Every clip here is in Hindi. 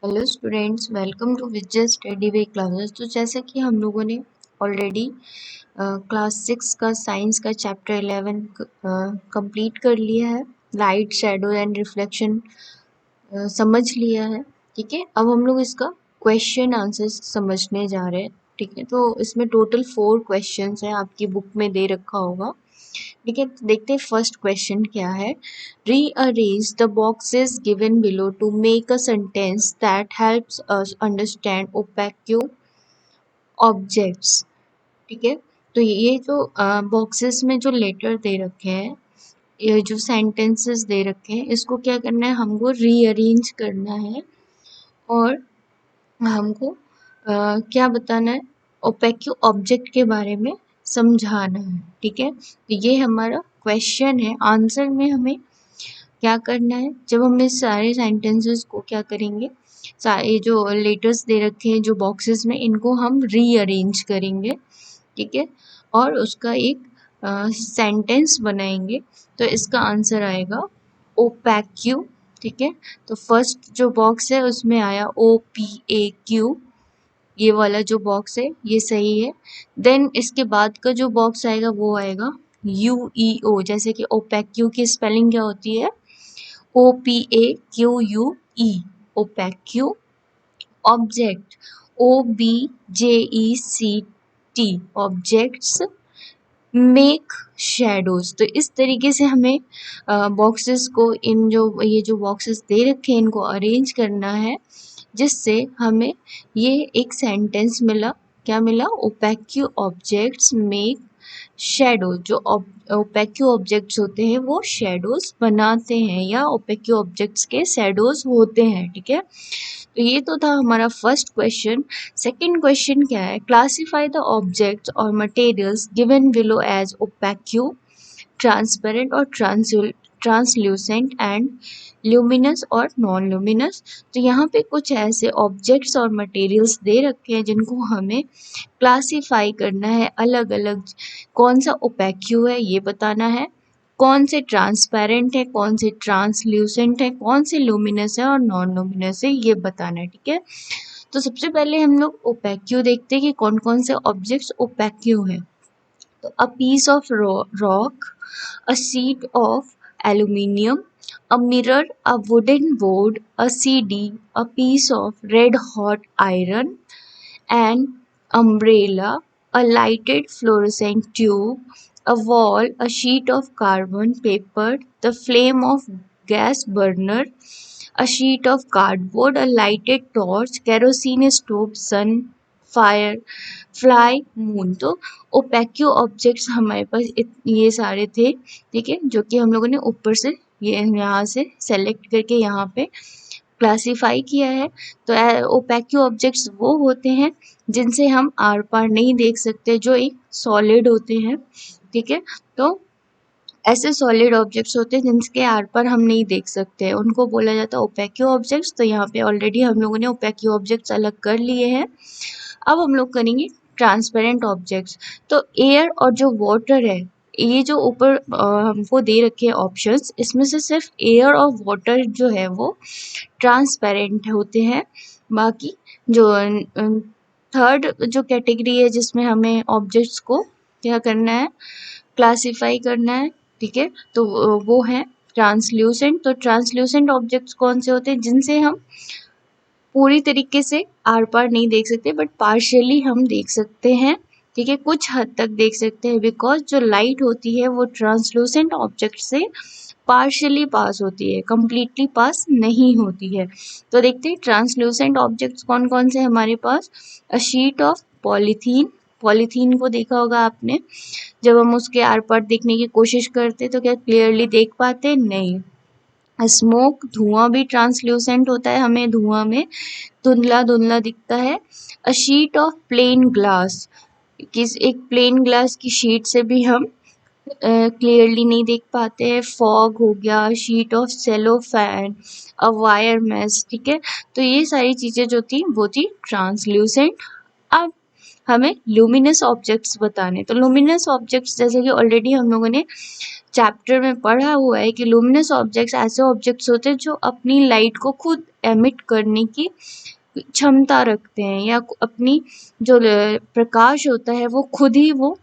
Hello students, welcome to Vijay study way classes. तो जैसे कि हम लोगों ने ऑलरेडी क्लास 6 का साइंस का चैप्टर 11 कंप्लीट कर लिया है। लाइट, शैडो एंड रिफ्लेक्शन समझ लिया है। ठीक है, अब हम लोग इसका क्वेश्चन आंसर समझने जा रहे हैं। ठीक है, तो इसमें टोटल 4 क्वेश्चंस हैं, आपकी बुक में दे रखा होगा। ठीक है, तो देखते हैं फर्स्ट क्वेश्चन क्या है। Rearrange the boxes given below to make a sentence that helps us understand opaque objects. ठीक है, तो ये जो बॉक्सेस में जो लेटर दे रखे हैं, ये जो सेंटेंसेस दे रखे हैं, इसको क्या करना है, हमको रीअरेंज करना है और हमको क्या बताना है, ओपेक ऑब्जेक्ट के बारे में समझाना है। ठीक है, तो ये हमारा क्वेश्चन है। आंसर में हमें क्या करना है, जब हम इस सारे सेंटेंसेस को क्या करेंगे, सारे जो लेटर्स दे रखे हैं जो बॉक्सेस में, इनको हम रीअरेंज करेंगे। ठीक है, और उसका एक सेंटेंस बनाएंगे। तो इसका आंसर आएगा ओपैक्यू। ठीक है, तो फर्स्ट जो बॉक्स है उसमें आया OPAQ, ये वाला जो बॉक्स है ये सही है। देन इसके बाद का जो बॉक्स आएगा वो आएगा UEO, जैसे कि ओपैक्यू की स्पेलिंग क्या होती है, OPAQUE, opaque. Object OBJECT, objects. Make shadows, तो इस तरीके से हमें बॉक्सेस को, इन जो ये जो बॉक्सेस दे रखे हैं इनको अरेंज करना है, जिससे हमें ये एक सेंटेंस मिला। क्या मिला, ओपेक्यू ऑब्जेक्ट्स मेक शैडो। जो ओपेक्यू ऑब्जेक्ट्स होते हैं वो शैडोज बनाते हैं, या ओपेक्यू ऑब्जेक्ट्स के शैडोज होते हैं। ठीक है, तो ये तो था हमारा फर्स्ट क्वेश्चन। सेकंड क्वेश्चन क्या है, क्लासिफाई द ऑब्जेक्ट्स और materials given below as opaque, transparent और ट्रांसल्यूसेंट एंड ल्यूमिनस और नॉन ल्यूमिनस। तो यहाँ पे कुछ ऐसे ऑब्जेक्ट्स और मटेरियल्स दे रखे हैं जिनको हमें क्लासिफाई करना है अलग अलग। कौन सा ओपेक्यू है ये बताना है, कौन से ट्रांसपेरेंट है, कौन से ट्रांसल्यूसेंट है, कौन से लुमिनस है और नॉन लुमिनस है, ये बताना है। ठीक है, तो सबसे पहले हम लोग ओपेक्यू देखते हैं कि कौन कौन से ऑब्जेक्ट्स ओपेक्यू है। तो a piece of rock, a sheet of aluminium, a mirror, a wooden board, a CD, a piece of red hot iron, an umbrella, a lighted fluorescent tube, a wall, a sheet of carbon paper, the flame of gas burner, a sheet of cardboard, a lighted torch, kerosene stove, sun, fire, fly, moon. तो ओपेक्यू ऑब्जेक्ट्स हमारे पास ये सारे थे। ठीक है, जो कि हम लोगों ने ऊपर से ये यहाँ से सेलेक्ट करके यहाँ पे क्लासिफाई किया है। तो ओपेक्यू ऑब्जेक्ट्स वो होते हैं जिनसे हम आर पार नहीं देख सकते, जो एक सॉलिड होते हैं। ठीक है, तो ऐसे सॉलिड ऑब्जेक्ट्स होते हैं जिनके आर पार हम नहीं देख सकते, उनको बोला जाता है ओपेक्यू ऑब्जेक्ट्स। तो यहाँ पे ऑलरेडी हम लोगों ने ओपेक्यू ऑब्जेक्ट्स अलग कर लिए हैं। अब हम लोग करेंगे ट्रांसपेरेंट ऑब्जेक्ट्स। तो एयर और जो वाटर है, ये जो ऊपर हमको दे रखे हैं ऑप्शंस, इसमें से सिर्फ एयर और वाटर जो है वो ट्रांसपेरेंट होते हैं। बाकी जो थर्ड जो कैटेगरी है जिसमें हमें ऑब्जेक्ट्स को क्या करना है, क्लासिफाई करना है। ठीक है, तो वो है ट्रांसल्यूसेंट। तो ट्रांसल्यूसेंट ऑब्जेक्ट्स कौन से होते हैं, जिनसे हम पूरी तरीके से आर पार नहीं देख सकते बट पार्शियली हम देख सकते हैं। ठीक है, कुछ हद तक देख सकते हैं, बिकॉज जो लाइट होती है वो ट्रांसलूसेंट ऑब्जेक्ट से पार्शियली पास होती है, कंप्लीटली पास नहीं होती है। तो देखते हैं ट्रांसलूसेंट ऑब्जेक्ट्स कौन कौन से हमारे पास। A sheet of polythene, polythene को देखा होगा आपने, जब हम उसके आर पार देखने की कोशिश करते तो क्या क्लियरली देख पाते, नहीं। स्मोक, धुआं भी ट्रांसल्यूसेंट होता है, हमें धुआं में धुंधला धुंधला दिखता है। A sheet of plain glass, किस एक प्लेन ग्लास की शीट से भी हम क्लियरली नहीं देख पाते हैं। फॉग हो गया, sheet of cellophane, a wire mesh. ठीक है, तो ये सारी चीजें जो थी वो थी ट्रांसल्यूसेंट। अब हमें लुमिनस ऑब्जेक्ट्स बताने, तो लुमिनस ऑब्जेक्ट्स जैसे कि ऑलरेडी हम लोगों ने चैप्टर में पढ़ा हुआ है कि लुमिनस ऑब्जेक्ट्स ऐसे ऑब्जेक्ट्स होते हैं जो अपनी लाइट को खुद एमिट करने की क्षमता रखते हैं, या अपनी जो प्रकाश होता है वो खुद ही वो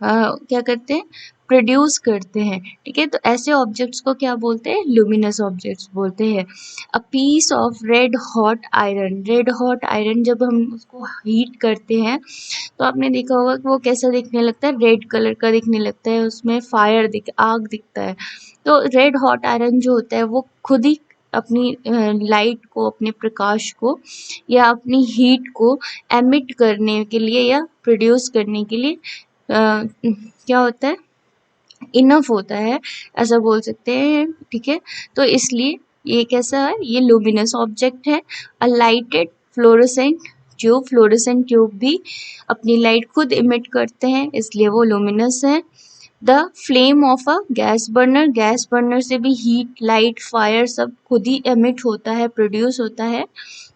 क्या करते हैं, प्रोड्यूस करते हैं। ठीक है, तो ऐसे ऑब्जेक्ट्स को क्या बोलते हैं, लुमिनस ऑब्जेक्ट्स बोलते हैं। A piece of red hot iron, red hot iron जब हम उसको हीट करते हैं तो आपने देखा होगा कि वो कैसा दिखने लगता है, रेड कलर का दिखने लगता है, उसमें फायर आग दिखता है। तो रेड हॉट आयरन जो होता है वो खुद ही अपनी लाइट को, अपने प्रकाश को या अपनी हीट को एमिट करने के लिए या प्रोड्यूस करने के लिए क्या होता है, इनफ होता है, ऐसा बोल सकते हैं। ठीक है, तो इसलिए ये कैसा है, ये लुमिनस ऑब्जेक्ट है। A lighted fluorescent tube, fluorescent tube भी अपनी लाइट खुद इमिट करते हैं, इसलिए वो लुमिनस है। The flame of a gas burner, gas burner से भी हीट, लाइट, फायर सब खुद ही एमिट होता है, प्रोड्यूस होता है।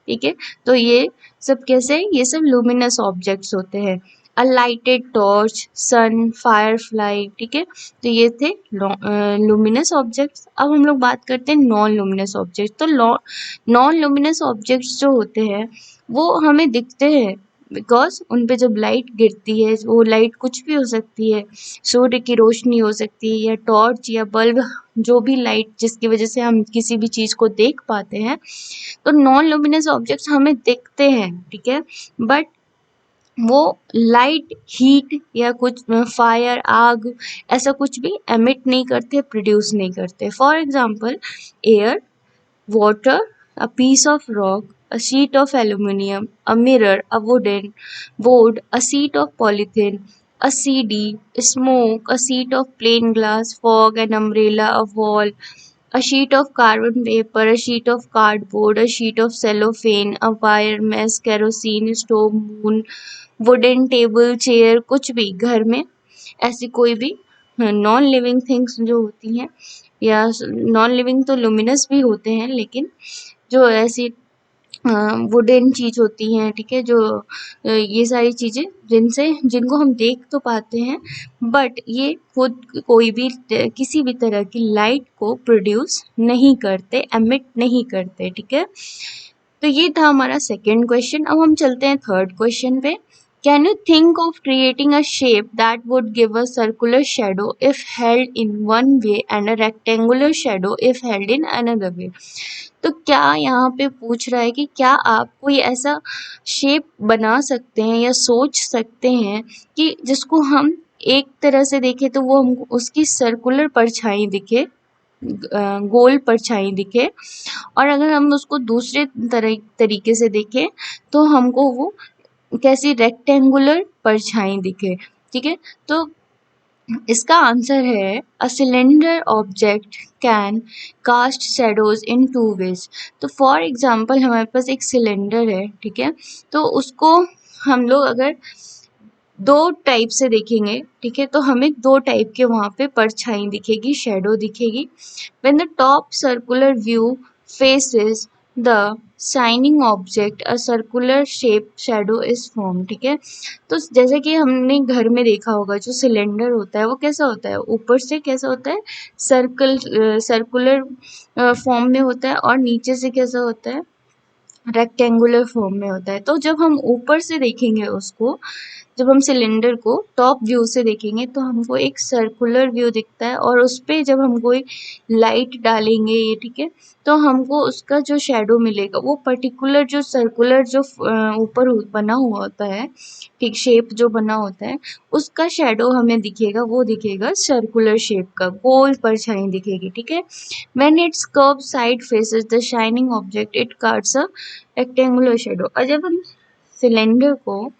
ठीक है, तो ये सब कैसे, ये सब लुमिनस ऑब्जेक्ट्स होते हैं। अ लाइटेड टॉर्च, सन, फायरफ्लाई। ठीक है, तो ये थे लुमिनस ऑब्जेक्ट्स। अब हम लोग बात करते हैं नॉन लुमिनस ऑब्जेक्ट्स। तो नॉन लुमिनस ऑब्जेक्ट्स जो होते हैं वो हमें दिखते हैं बिकॉज उन पे जब लाइट गिरती है, वो लाइट कुछ भी हो सकती है, सूर्य की रोशनी हो सकती है या टॉर्च या बल्ब, जो भी लाइट जिसकी वजह से हम किसी भी चीज को देख पाते हैं, तो नॉन लुमिनस ऑब्जेक्ट्स हमें दिखते हैं। ठीक है, बट वो लाइट, हीट या कुछ फायर, आग, ऐसा कुछ भी एमिट नहीं करते, प्रोड्यूस नहीं करते। For example air, water, a piece of rock, a sheet of aluminum, a mirror, a wooden board, a sheet of polythene, a CD, smoke, a sheet of plain glass, fog, an umbrella, a wall, a sheet of carbon paper, a sheet of cardboard, a sheet of cellophane, a wire mesh, kerosene, stove, moon, wooden table, chair, कुछ भी घर में ऐसी कोई भी नॉन लिविंग थिंग्स जो होती हैं, या नॉन लिविंग तो लुमिनस भी होते हैं, लेकिन जो ऐसी वुडन चीज होती हैं, ठीक है, जो ये सारी चीजें जिनसे, जिनको हम देख तो पाते हैं बट ये खुद कोई भी किसी भी तरह की लाइट को प्रोड्यूस नहीं करते, एमिट नहीं करते। ठीक है, तो ये था हमारा सेकेंड क्वेश्चन। अब हम चलते हैं थर्ड क्वेश्चन पे। Can you think of creating a shape that would give a circular shadow if held in one way and a rectangular shadow if held in another way. तो क्या यहाँ पे पूछ रहा है कि क्या आप कोई ऐसा शेप बना सकते हैं या सोच सकते हैं कि जिसको हम एक तरह से देखें तो वो हमको उसकी सर्कुलर परछाई दिखे, गोल परछाई दिखे, और अगर हम उसको दूसरे तरीके से देखें तो हमको वो कैसी रेक्टेंगुलर परछाई दिखे। ठीक है, तो इसका आंसर है a cylinder object can cast shadows in two ways. तो फॉर एग्जांपल हमारे पास एक सिलेंडर है, ठीक है, तो उसको हम लोग अगर दो टाइप से देखेंगे, ठीक है, तो हमें दो टाइप के वहाँ पे परछाई दिखेगी, शेडो दिखेगी। When the top circular view faces the shining object, a circular shaped shadow is formed। ठीक है, तो जैसे कि हमने घर में देखा होगा जो सिलेंडर होता है वो कैसा होता है, ऊपर से कैसा होता है, सर्कुलर फॉर्म में होता है, और नीचे से कैसा होता है, रेक्टेंगुलर फॉर्म में होता है। तो जब हम ऊपर से देखेंगे उसको, जब हम सिलेंडर को टॉप व्यू से देखेंगे तो हमको एक सर्कुलर व्यू दिखता है, और उस पे जब हम कोई लाइट डालेंगे ये, ठीक है, तो हमको उसका जो शेडो मिलेगा वो पर्टिकुलर जो सर्कुलर जो ऊपर बना हुआ होता है, ठीक, शेप जो बना होता है उसका शेडो हमें दिखेगा, वो दिखेगा सर्कुलर शेप का, गोल परछाई दिखेगी। ठीक है, when it's curve side faces the shining object it cuts a rectangular shadow. और जब हम सिलेंडर को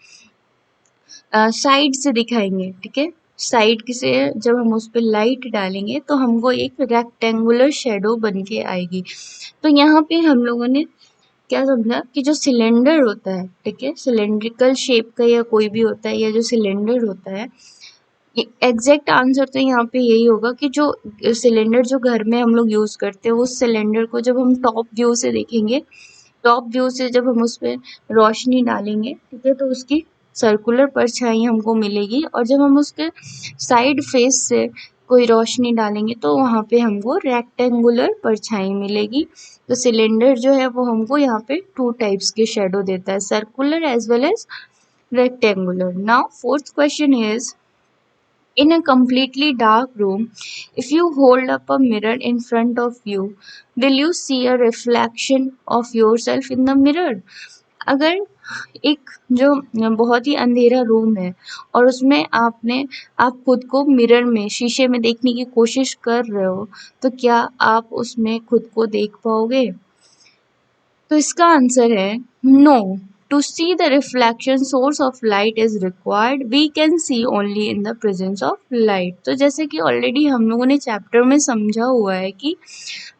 साइड से दिखाएंगे, ठीक है, साइड से जब हम उस पर लाइट डालेंगे तो हमको एक रेक्टेंगुलर शेडो बन के आएगी। तो यहाँ पे हम लोगों ने क्या समझा कि जो सिलेंडर होता है, ठीक है, सिलेंड्रिकल शेप का या कोई भी होता है, या जो सिलेंडर होता है, एग्जैक्ट आंसर तो यहाँ पे यही होगा कि जो सिलेंडर जो घर में हम लोग यूज करते हैं उस सिलेंडर को जब हम टॉप व्यू से देखेंगे, टॉप व्यू से जब हम उस पर रोशनी डालेंगे, ठीक है, तो उसकी सर्कुलर परछाई हमको मिलेगी, और जब हम उसके साइड फेस से कोई रोशनी डालेंगे तो वहाँ पे हमको रेक्टेंगुलर परछाई मिलेगी। तो सिलेंडर जो है वो हमको यहाँ पे 2 टाइप्स के शेडो देता है, circular as well as rectangular. Now, fourth question is, in a completely dark room, if you hold up a mirror in front of you, will you see a reflection of yourself in the mirror? अगर एक जो बहुत ही अंधेरा रूम है और उसमें आप खुद को मिरर में शीशे में देखने की कोशिश कर रहे हो, तो क्या आप उसमें खुद को देख पाओगे? तो इसका आंसर है no. To see the reflection source of light is required, we can see only in the presence of light. तो जैसे कि ऑलरेडी हम लोगों ने चैप्टर में समझा हुआ है कि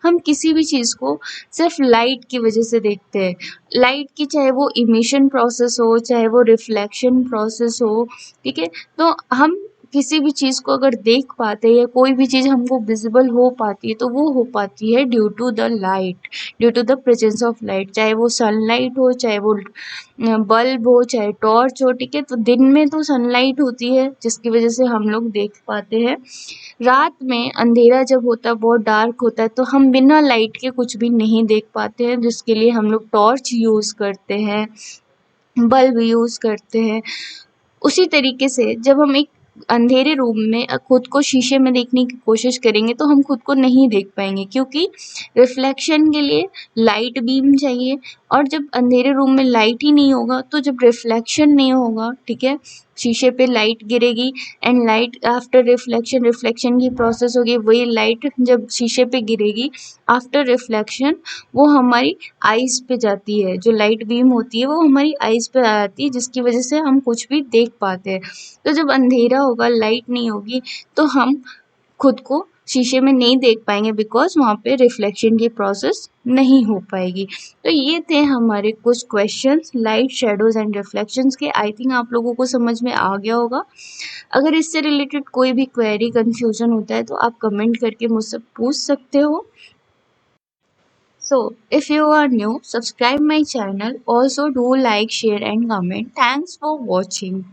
हम किसी भी चीज़ को सिर्फ लाइट की वजह से देखते हैं। लाइट की चाहे वो इमिशन प्रोसेस हो, चाहे वो रिफ्लेक्शन प्रोसेस हो, ठीक है। तो हम किसी भी चीज़ को अगर देख पाते हैं या कोई भी चीज़ हमको विजिबल हो पाती है तो वो हो पाती है due to the light, due to the presence of light. चाहे वो सनलाइट हो, चाहे वो बल्ब हो, चाहे टॉर्च हो, ठीक है। तो दिन में तो सनलाइट होती है जिसकी वजह से हम लोग देख पाते हैं। रात में अंधेरा जब होता है, बहुत डार्क होता है, तो हम बिना लाइट के कुछ भी नहीं देख पाते हैं, जिसके लिए हम लोग टॉर्च यूज़ करते हैं, बल्ब यूज़ करते हैं। उसी तरीके से जब हम एक अंधेरे रूम में खुद को शीशे में देखने की कोशिश करेंगे तो हम खुद को नहीं देख पाएंगे, क्योंकि रिफ्लेक्शन के लिए लाइट बीम चाहिए। और जब अंधेरे रूम में लाइट ही नहीं होगा तो जब रिफ्लेक्शन नहीं होगा, ठीक है, शीशे पे लाइट गिरेगी and light after reflection, reflection की प्रोसेस होगी, वही लाइट जब शीशे पे गिरेगी आफ्टर रिफ्लेक्शन वो हमारी आईज पे जाती है। जो लाइट बीम होती है वो हमारी आईज पे आ जाती है, जिसकी वजह से हम कुछ भी देख पाते हैं। तो जब अंधेरा होगा, लाइट नहीं होगी, तो हम खुद को शीशे में नहीं देख पाएंगे, बिकॉज वहाँ पे रिफ्लेक्शन की प्रोसेस नहीं हो पाएगी। तो ये थे हमारे कुछ questions light, shadows and reflections के। आई थिंक आप लोगों को समझ में आ गया होगा। अगर इससे रिलेटेड कोई भी क्वेरी, कंफ्यूजन होता है तो आप कमेंट करके मुझसे पूछ सकते हो। So, if you are new, subscribe my channel. Also do like, share and comment. Thanks for watching.